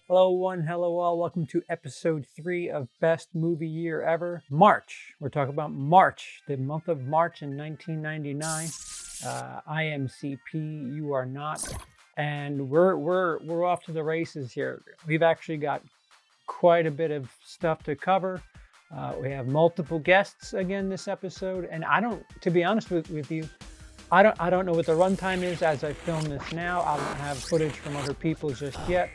Hello one, hello all. Welcome to episode 3 of Best Movie Year Ever, March. We're talking about March, the month of March in 1999. I am CP, you are not, and we're off to the races here. We've actually got quite a bit of stuff to cover. We have multiple guests again this episode, and to be honest with you, I don't know what the runtime is as I film this now. I don't have footage from other people just yet.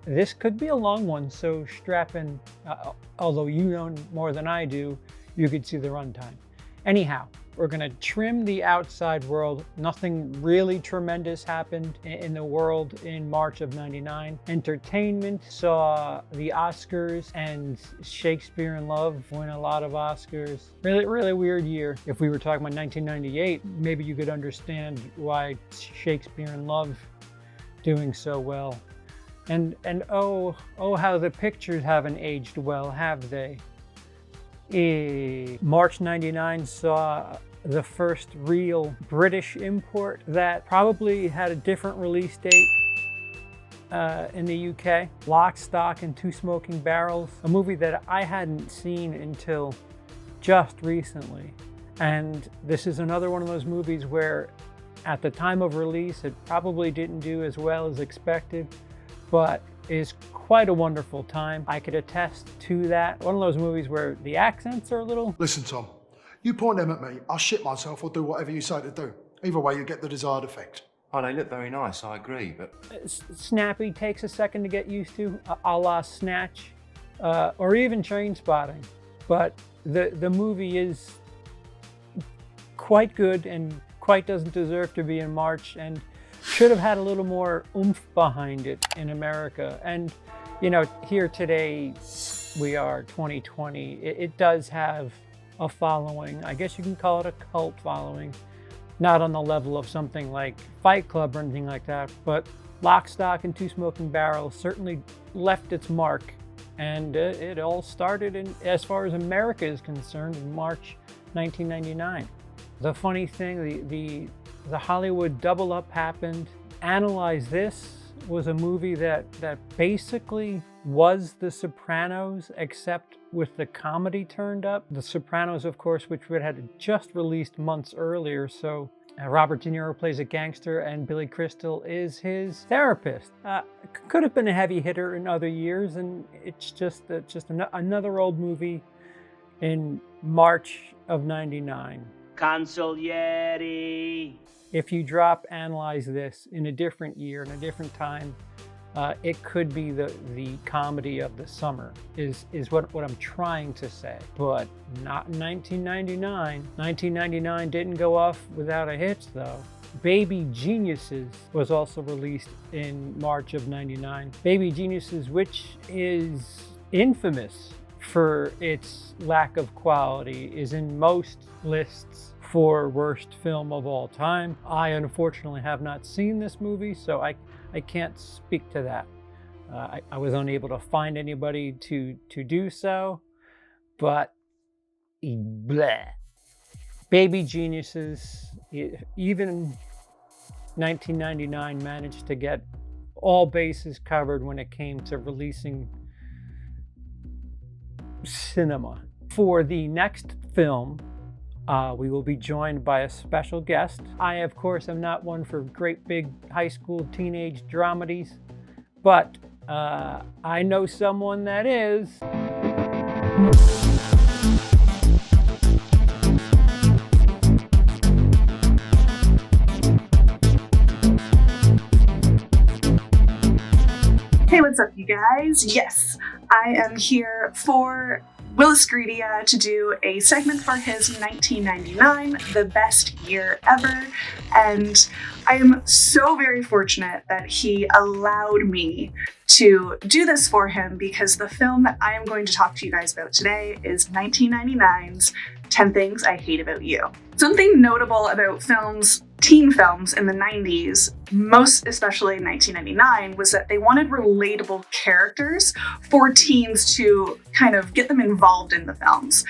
This could be a long one, so strap in. Although you know more than I do, you could see the runtime. Anyhow, we're going to trim the outside world. Nothing really tremendous happened in the world in March of '99. Entertainment saw the Oscars and Shakespeare in Love win a lot of Oscars. Really weird year. If we were talking about 1998, maybe you could understand why Shakespeare in Love doing so well. And oh how the pictures haven't aged well, have they? March '99 saw the first real British import that probably had a different release date in the UK. Lock, Stock, and Two Smoking Barrels, a movie that I hadn't seen until just recently. And this is another one of those movies where at the time of release, it probably didn't do as well as expected, but is quite a wonderful time. I could attest to that. One of those movies where the accents are a little... Listen, Tom, you point them at me, I'll shit myself or do whatever you say to do. Either way, you get the desired effect. Oh, they look very nice, I agree, but... Snappy takes a second to get used to, a la Snatch, or even Trainspotting. But the movie is quite good and quite doesn't deserve to be in March, and should have had a little more oomph behind it in America. And, you know, here today, we are 2020. It does have a following. I guess you can call it a cult following. Not on the level of something like Fight Club or anything like that, but Lock, Stock, and Two Smoking Barrels certainly left its mark. And it all started, as far as America is concerned, in March 1999. The funny thing, the Hollywood double up happened. Analyze This was a movie that basically was The Sopranos, except with the comedy turned up. The Sopranos, of course, which had just released months earlier, so Robert De Niro plays a gangster and Billy Crystal is his therapist. Could have been a heavy hitter in other years, and it's just another old movie in March of '99. Consigliere. If you drop Analyze This in a different year, in a different time, it could be the comedy of the summer, is what I'm trying to say. But not in 1999. 1999 didn't go off without a hitch, though. Baby Geniuses was also released in March of '99. Baby Geniuses, which is infamous for its lack of quality, is in most lists for worst film of all time. I unfortunately have not seen this movie, so I can't speak to that. I was unable to find anybody to do so, but bleh. Baby Geniuses, even 1999 managed to get all bases covered when it came to releasing cinema. For the next film, we will be joined by a special guest. I, of course, am not one for great big high school teenage dramedies, but I know someone that is. Hey, what's up, you guys? Yes, I am here for WILIscredia to do a segment for his 1999, The Best Year Ever. And I am so very fortunate that he allowed me to do this for him, because the film that I am going to talk to you guys about today is 1999's 10 Things I Hate About You. Something notable about teen films in the 90s, most especially in 1999, was that they wanted relatable characters for teens to kind of get them involved in the films.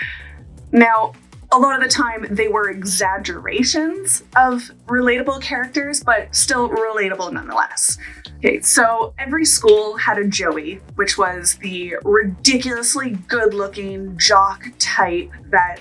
Now, a lot of the time they were exaggerations of relatable characters, but still relatable nonetheless. Okay, so every school had a Joey, which was the ridiculously good-looking jock type that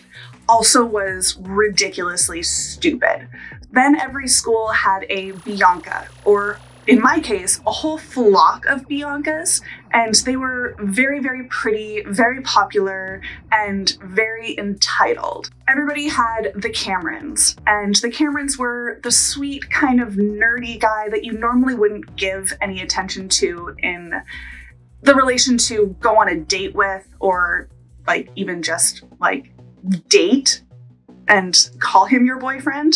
also was ridiculously stupid. Then every school had a Bianca, or in my case, a whole flock of Biancas, and they were very, very pretty, very popular, and very entitled. Everybody had the Camerons, and the Camerons were the sweet kind of nerdy guy that you normally wouldn't give any attention to in the relation to go on a date with, or like even just like date and call him your boyfriend.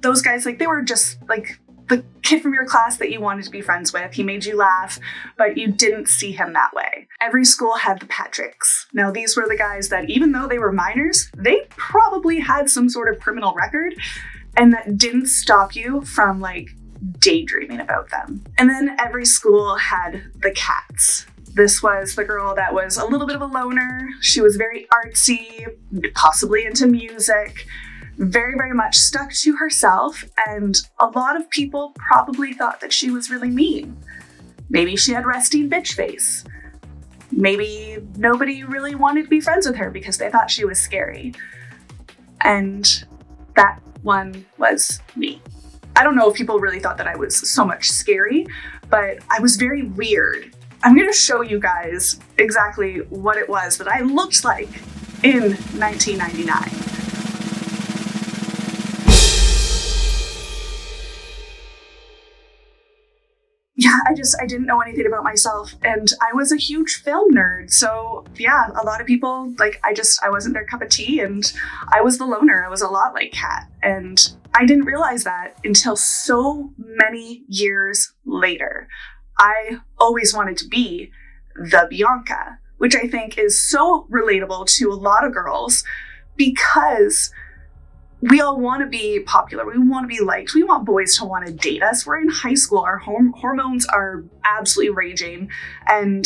Those guys, like, they were just like the kid from your class that you wanted to be friends with. He made you laugh, but you didn't see him that way. Every school had the Patricks. Now, these were the guys that, even though they were minors, they probably had some sort of criminal record, and that didn't stop you from like daydreaming about them. And then every school had the Cats. This was the girl that was a little bit of a loner. She was very artsy, possibly into music, very, very much stuck to herself, and a lot of people probably thought that she was really mean. Maybe she had resting bitch face. Maybe nobody really wanted to be friends with her because they thought she was scary. And that one was me. I don't know if people really thought that I was so much scary, but I was very weird. I'm going to show you guys exactly what it was that I looked like in 1999. Yeah, I didn't know anything about myself, and I was a huge film nerd. So yeah, a lot of people, like, I wasn't their cup of tea, and I was the loner. I was a lot like Kat, and I didn't realize that until so many years later. I always wanted to be the Bianca, which I think is so relatable to a lot of girls, because we all want to be popular. We want to be liked. We want boys to want to date us. We're in high school. Our hormones are absolutely raging. And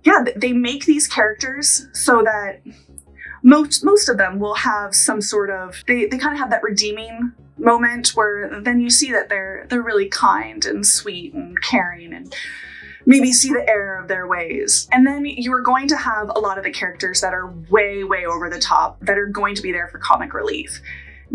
yeah, they make these characters so that most of them will have some sort of, they kind of have that redeeming moment where then you see that they're really kind and sweet and caring, and maybe see the error of their ways. And then you are going to have a lot of the characters that are way, way over the top, that are going to be there for comic relief.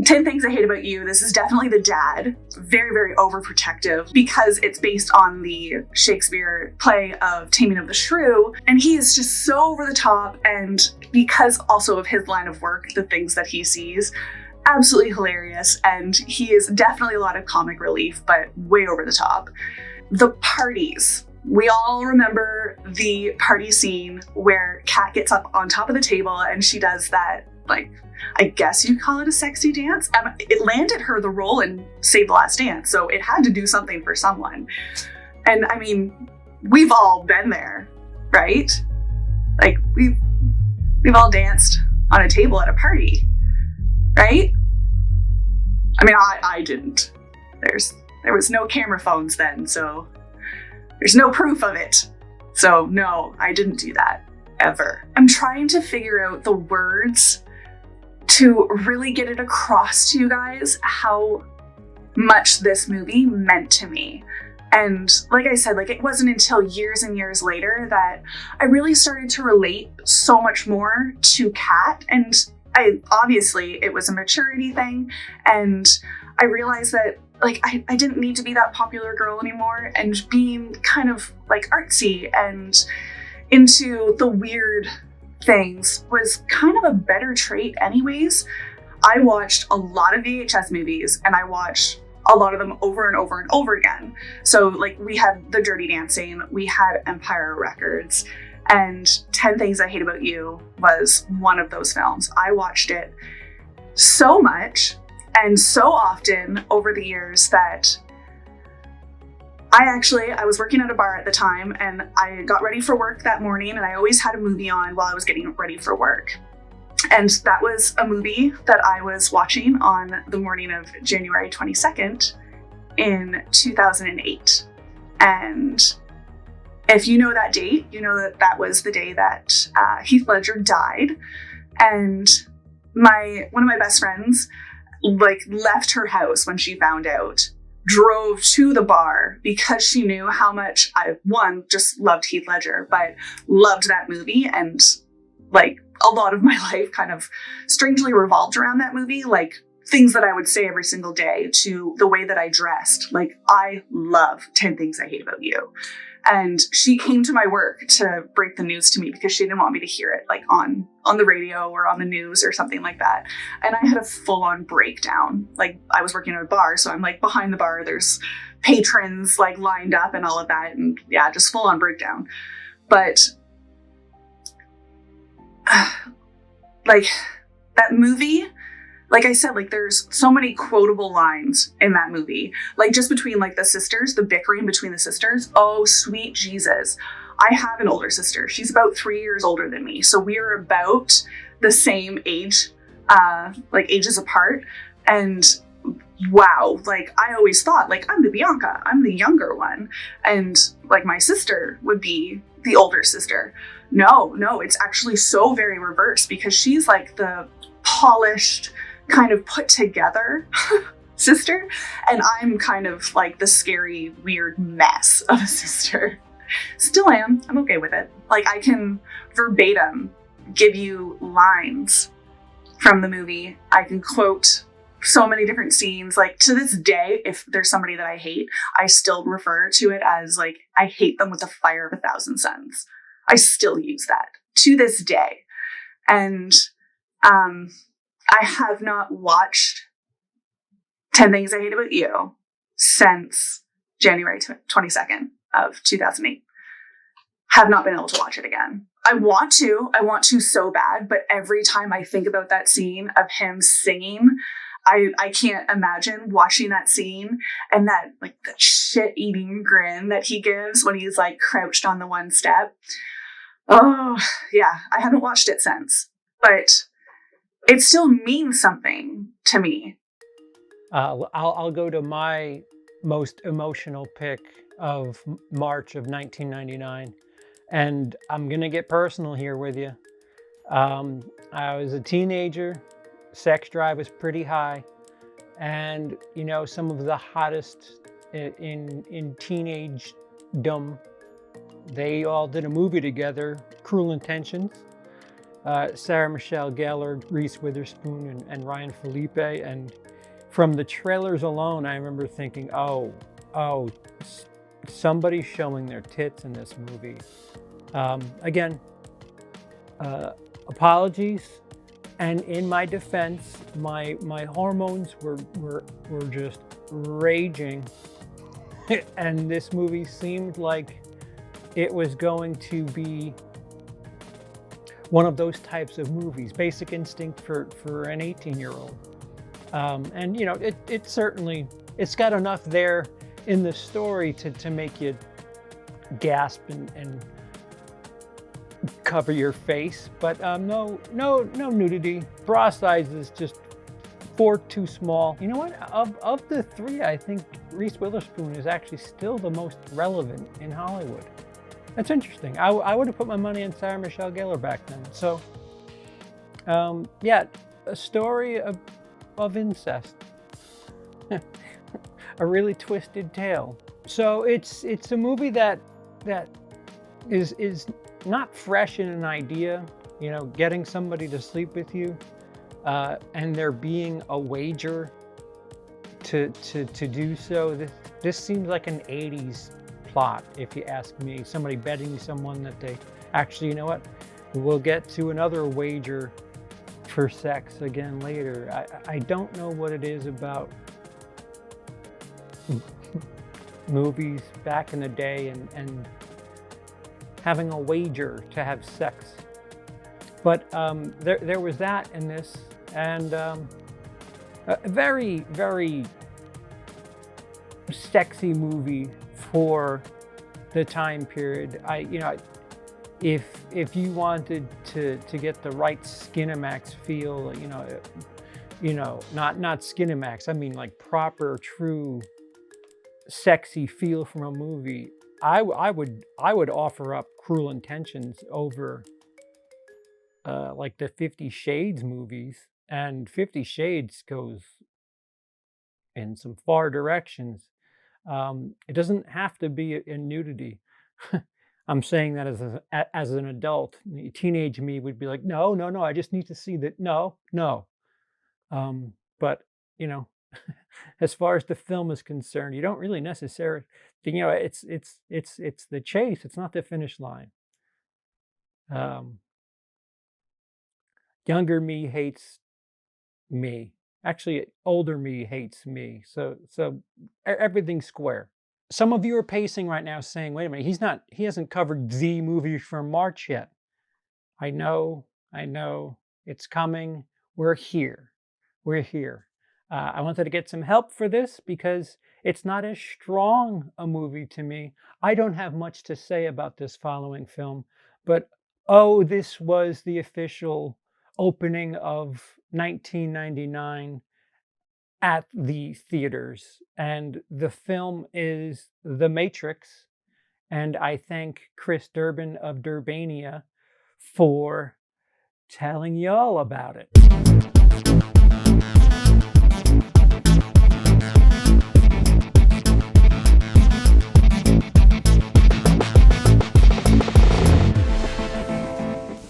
10 Things I Hate About You, this is definitely the dad, very, very overprotective, because it's based on the Shakespeare play of Taming of the Shrew, and he is just so over the top, and because also of his line of work, the things that he sees, absolutely hilarious, and he is definitely a lot of comic relief, but way over the top. The parties. We all remember the party scene where Kat gets up on top of the table and she does that, like, I guess you'd call it a sexy dance. It landed her the role in Save the Last Dance, so it had to do something for someone. And I mean, we've all been there, right? Like, we've all danced on a table at a party, right? I mean, I didn't. There was no camera phones then, so there's no proof of it. So no, I didn't do that, ever. I'm trying to figure out the words to really get it across to you guys how much this movie meant to me. And like I said, like, it wasn't until years and years later that I really started to relate so much more to Kat. And obviously it was a maturity thing. And I realized that, like, I didn't need to be that popular girl anymore, and being kind of like artsy and into the weird things was kind of a better trait anyways. I watched a lot of VHS movies, and I watched a lot of them over and over and over again. So like, we had the Dirty Dancing, we had Empire Records, And 10 Things I Hate About You was one of those films. I watched it so much and so often over the years that I was working at a bar at the time, and I got ready for work that morning, and I always had a movie on while I was getting ready for work. And that was a movie that I was watching on the morning of January 22nd in 2008. And if you know that date, you know that that was the day that Heath Ledger died. And one of my best friends left her house when she found out, drove to the bar because she knew how much I, one, just loved Heath Ledger, but loved that movie. And a lot of my life kind of strangely revolved around that movie. Things that I would say every single day, to the way that I dressed. I love 10 Things I Hate About You. And she came to my work to break the news to me because she didn't want me to hear it on the radio or on the news or something like that. And I had a full-on breakdown. I was working at a bar, so I'm behind the bar, there's patrons lined up and all of that, and yeah, just full-on breakdown. But that movie, like I said, there's so many quotable lines in that movie. Just between the sisters, the bickering between the sisters. Oh, sweet Jesus. I have an older sister. She's about 3 years older than me. So we are about the same age, ages apart. And wow, I always thought, I'm the Bianca, I'm the younger one. And my sister would be the older sister. No, it's actually so very reverse, because she's the polished, kind of put together sister, and I'm kind of the scary, weird mess of a sister. Still am. I'm okay with it. I can verbatim give you lines from the movie. I can quote so many different scenes. To this day, if there's somebody that I hate, I still refer to it as I hate them with the fire of 1,000 suns. I still use that to this day. And I have not watched 10 Things I Hate About You since January 22nd of 2008. Have not been able to watch it again. I want to so bad, but every time I think about that scene of him singing, I can't imagine watching that scene and that that shit-eating grin that he gives when he's crouched on the one step. Oh, yeah, I haven't watched it since, but it still means something to me. I'll go to my most emotional pick of March of 1999, and I'm gonna get personal here with you. I was a teenager, sex drive was pretty high, and some of the hottest in teenagedom, they all did a movie together, Cruel Intentions. Sarah Michelle Gellar, Reese Witherspoon, and Ryan Felipe. And from the trailers alone, I remember thinking, oh, somebody's showing their tits in this movie. Again, apologies. And in my defense, my hormones were just raging. And this movie seemed like it was going to be one of those types of movies, Basic Instinct for an 18-year-old. And it certainly, it's got enough there in the story to make you gasp and cover your face, but no nudity. Bra size is just 4 too small. You know what? Of the three, I think Reese Witherspoon is actually still the most relevant in Hollywood. That's interesting. I would have put my money on Sarah Michelle Gellar back then. So, yeah, a story of incest. A really twisted tale. So it's a movie that is not fresh in an idea, getting somebody to sleep with you, and there being a wager to do so. This seems like an 80s plot, if you ask me. Somebody betting someone that they actually, you know what, we'll get to another wager for sex again later. I don't know what it is about movies back in the day and having a wager to have sex. But there was that in this, and a very, very sexy movie for the time period. If you wanted to get the right Skinamax feel, not Skinamax, I mean like proper, true, sexy feel from a movie, I would offer up Cruel Intentions over like the 50 Shades movies. And 50 Shades goes in some far directions. It doesn't have to be in nudity. I'm saying that as an adult. Teenage me would be like, no, I just need to see that. No. But as far as the film is concerned, you don't really necessarily, it's the chase. It's not the finish line. Younger me hates me. Actually, older me hates me. So everything's square. Some of you are pacing right now saying, wait a minute, he hasn't covered the movie from March yet. I know, it's coming. We're here. I wanted to get some help for this because it's not as strong a movie to me. I don't have much to say about this following film, but this was the official opening of 1999 at the theaters, and the film is The Matrix, and I thank Chris Durbin of Durbania for telling y'all about it.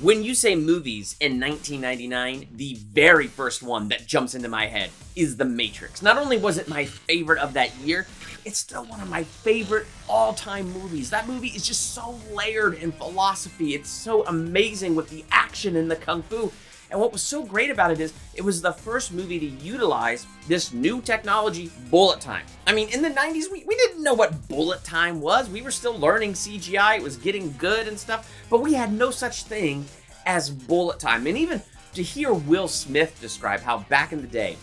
When you say movies in 1999, the very first one that jumps into my head is The Matrix. Not only was it my favorite of that year, it's still one of my favorite all-time movies. That movie is just so layered in philosophy. It's so amazing with the action and the kung fu. And what was so great about it is it was the first movie to utilize this new technology, bullet time. I mean, in the 90s, we didn't know what bullet time was. We were still learning CGI. It was getting good and stuff, but we had no such thing as bullet time. And even to hear Will Smith describe how back in the day,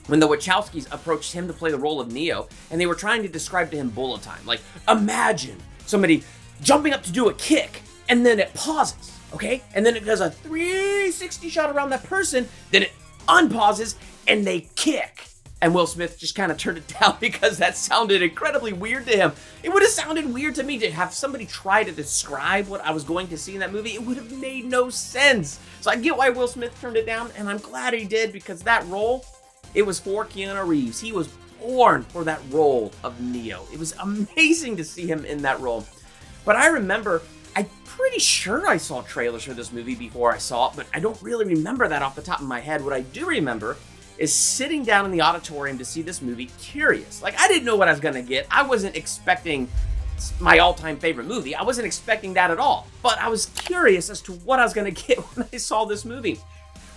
when the Wachowskis approached him to play the role of Neo, and they were trying to describe to him bullet time. Like, imagine somebody jumping up to do a kick, and then it pauses. Okay, and then it does a 360 shot around that person, then it unpauses, and they kick. And Will Smith just kind of turned it down because that sounded incredibly weird to him. It would have sounded weird to me to have somebody try to describe what I was going to see in that movie. It would have made no sense. So I get why Will Smith turned it down, and I'm glad he did, because that role, it was for Keanu Reeves. He was born for that role of Neo. It was amazing to see him in that role. But I remember, I'm pretty sure I saw trailers for this movie before I saw it, but I don't really remember that off the top of my head. What I do remember is sitting down in the auditorium to see this movie, curious. Like, I didn't know what I was gonna get. I wasn't expecting my all-time favorite movie. I wasn't expecting that at all, but I was curious as to what I was gonna get when I saw this movie.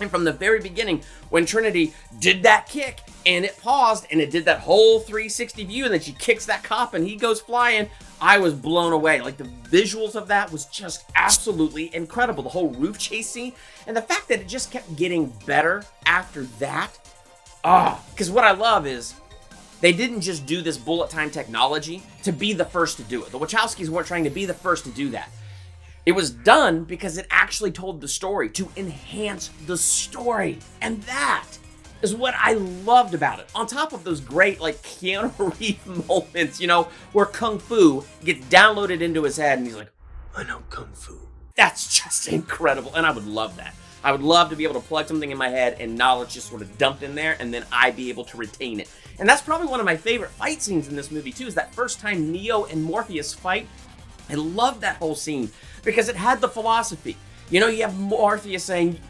And from the very beginning, when Trinity did that kick and it paused and it did that whole 360 view and then she kicks that cop and he goes flying, I was blown away. Like, the visuals of that was just absolutely incredible. The whole roof chase scene and the fact that it just kept getting better after that. Because what I love is they didn't just do this bullet time technology to be the first to do it. The Wachowskis weren't trying to be the first to do that. It was done because it actually told the story, to enhance the story. And that is what I loved about it. On top of those great, like, Keanu Reeves moments, where Kung Fu gets downloaded into his head and he's like, I know Kung Fu. That's just incredible. And I would love that. I would love to be able to plug something in my head and knowledge just sort of dumped in there and then I be able to retain it. And that's probably one of my favorite fight scenes in this movie too, is that first time Neo and Morpheus fight. I love that whole scene because it had the philosophy. You have Morpheus saying,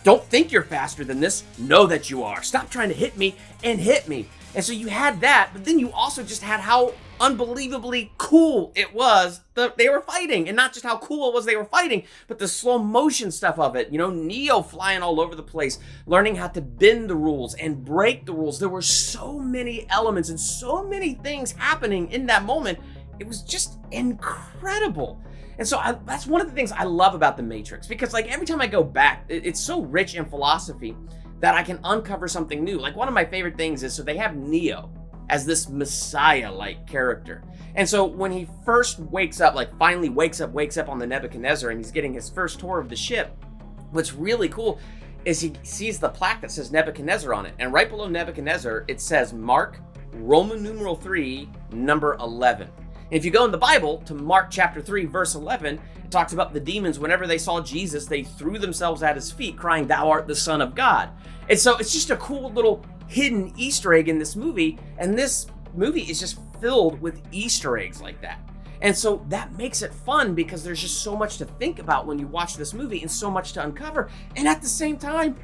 don't think you're faster than this, know that you are. Stop trying to hit me and hit me. And so you had that, but then you also just had how unbelievably cool it was that they were fighting. And not just how cool it was they were fighting, but the slow motion stuff of it. Neo flying all over the place, learning how to bend the rules and break the rules. There were so many elements and so many things happening in that moment. It was just incredible. And so that's one of the things I love about The Matrix, because like every time I go back, it's so rich in philosophy that I can uncover something new. Like one of my favorite things is, so they have Neo as this Messiah-like character. And so when he first wakes up, like finally wakes up on the Nebuchadnezzar and he's getting his first tour of the ship, what's really cool is he sees the plaque that says Nebuchadnezzar on it. And right below Nebuchadnezzar, it says Mark, Roman numeral 3, number 11. And if you go in the Bible to Mark chapter 3, verse 11, it talks about the demons, whenever they saw Jesus, they threw themselves at his feet, crying, "Thou art the Son of God." And so it's just a cool little hidden Easter egg in this movie. And this movie is just filled with Easter eggs like that. And so that makes it fun because there's just so much to think about when you watch this movie and so much to uncover. And at the same time,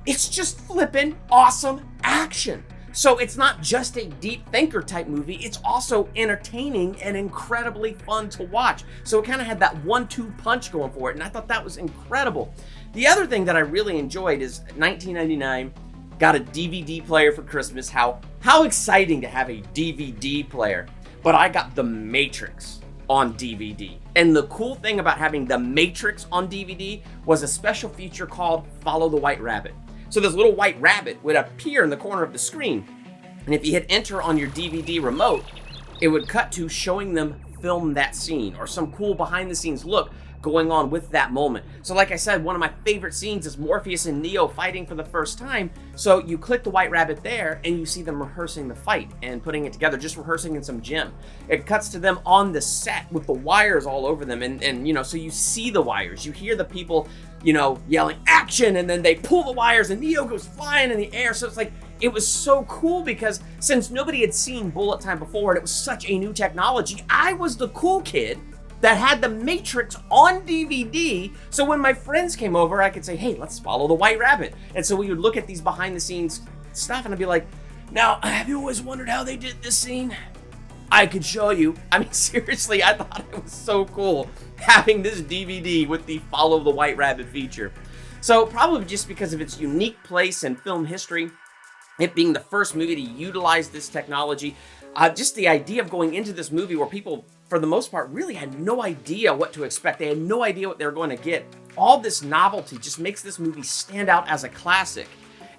it's just flippin' awesome action. So it's not just a deep thinker type movie, it's also entertaining and incredibly fun to watch. So it kind of had that 1-2 punch going for it, and I thought that was incredible. The other thing that I really enjoyed is 1999, got a DVD player for Christmas. How exciting to have a DVD player. But I got The Matrix on DVD. And the cool thing about having The Matrix on DVD was a special feature called Follow the White Rabbit. So this little white rabbit would appear in the corner of the screen. And if you hit enter on your DVD remote, it would cut to showing them film that scene or some cool behind the scenes look going on with that moment. So like I said, one of my favorite scenes is Morpheus and Neo fighting for the first time. So you click the white rabbit there and you see them rehearsing the fight and putting it together, just rehearsing in some gym. It cuts to them on the set with the wires all over them. And you know, so you see the wires, you hear the people, you know, yelling action, and then they pull the wires and Neo goes flying in the air. So it's like, it was so cool because since nobody had seen bullet time before and it was such a new technology, I was the cool kid that had The Matrix on DVD. So when my friends came over, I could say, hey, let's follow the white rabbit. And so we would look at these behind the scenes stuff and I'd be like, now, have you always wondered how they did this scene? I could show you. I mean, seriously, I thought it was so cool having this DVD with the Follow the White Rabbit feature. So probably just because of its unique place in film history, it being the first movie to utilize this technology, just the idea of going into this movie where people, for the most part, really had no idea what to expect. They had no idea what they were going to get. All this novelty just makes this movie stand out as a classic.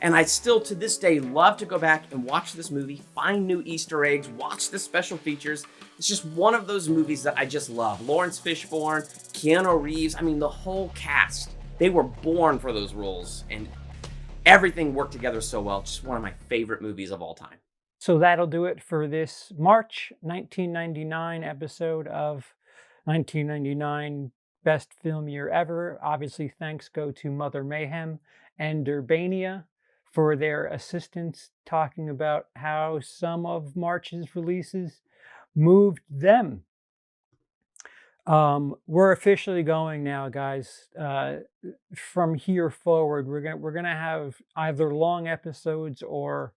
And I still, to this day, love to go back and watch this movie, find new Easter eggs, watch the special features. It's just one of those movies that I just love. Lawrence Fishburne, Keanu Reeves, I mean, the whole cast. They were born for those roles, and everything worked together so well. Just one of my favorite movies of all time. So that'll do it for this March 1999 episode of 1999 Best Film Year Ever. Obviously, thanks go to Mother Mayhem and Durbania for their assistance talking about how some of March's releases moved them. We're officially going now, guys. From here forward, we're gonna have either long episodes or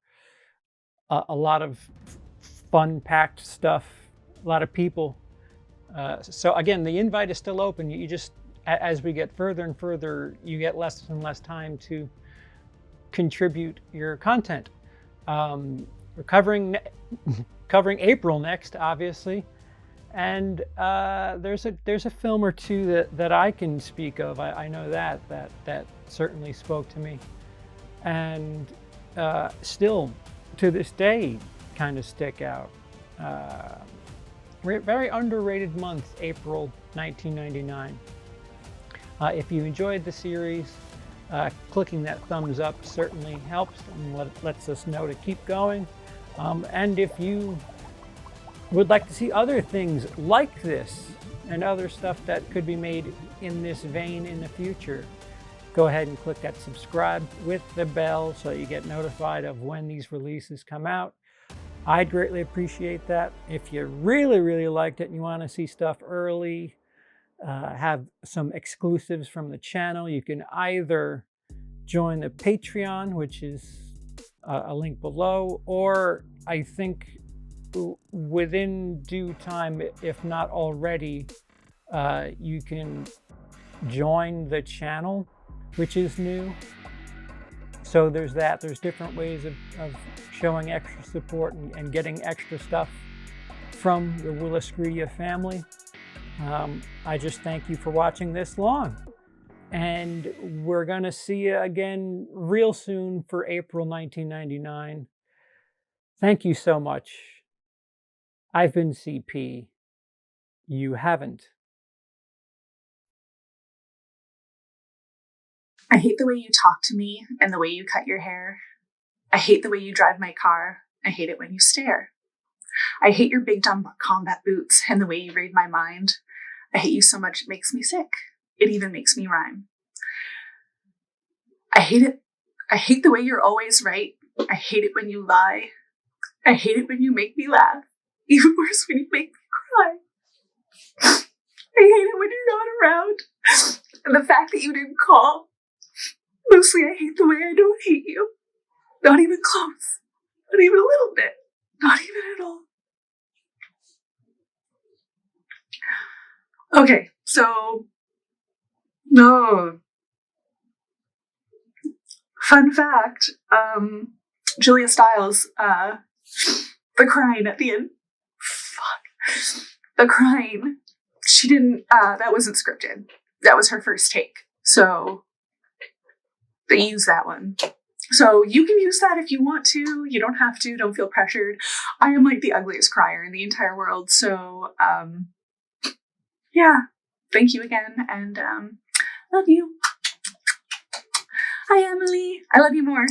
a lot of fun-packed stuff, a lot of people. So again, the invite is still open. You just, as we get further and further, you get less and less time to contribute your content. We're covering April next, obviously, and there's a film or two that I can speak of. I know that certainly spoke to me, and still to this day kind of stick out. Very underrated month, April 1999. If you enjoyed the series, clicking that thumbs up certainly helps and lets us know to keep going. And if you would like to see other things like this and other stuff that could be made in this vein in the future, go ahead and click that subscribe with the bell so you get notified of when these releases come out. I'd greatly appreciate that. If you really, really liked it and you want to see stuff early, have some exclusives from the channel, you can either join the Patreon, which is a link below, or I think within due time, if not already, you can join the channel, which is new. So there's that. There's different ways of showing extra support and getting extra stuff from the WILIscredia family. I just thank you for watching this long. And we're going to see you again real soon for April 1999. Thank you so much. I've been CP. You haven't. I hate the way you talk to me and the way you cut your hair. I hate the way you drive my car. I hate it when you stare. I hate your big dumb combat boots and the way you read my mind. I hate you so much it makes me sick. It even makes me rhyme. I hate it. I hate the way you're always right. I hate it when you lie. I hate it when you make me laugh. Even worse when you make me cry. I hate it when you're not around. And the fact that you didn't call. Mostly I hate the way I don't hate you. Not even close. Not even a little bit. Not even at all. Okay, so no. Fun fact, Julia Stiles, the crying at the end. Fuck. The crying. She didn't, that wasn't scripted. That was her first take. So they used that one. So you can use that if you want to. You don't have to. Don't feel pressured. I am like the ugliest crier in the entire world. So, yeah. Thank you again. And love you. Hi, Emily. I love you more.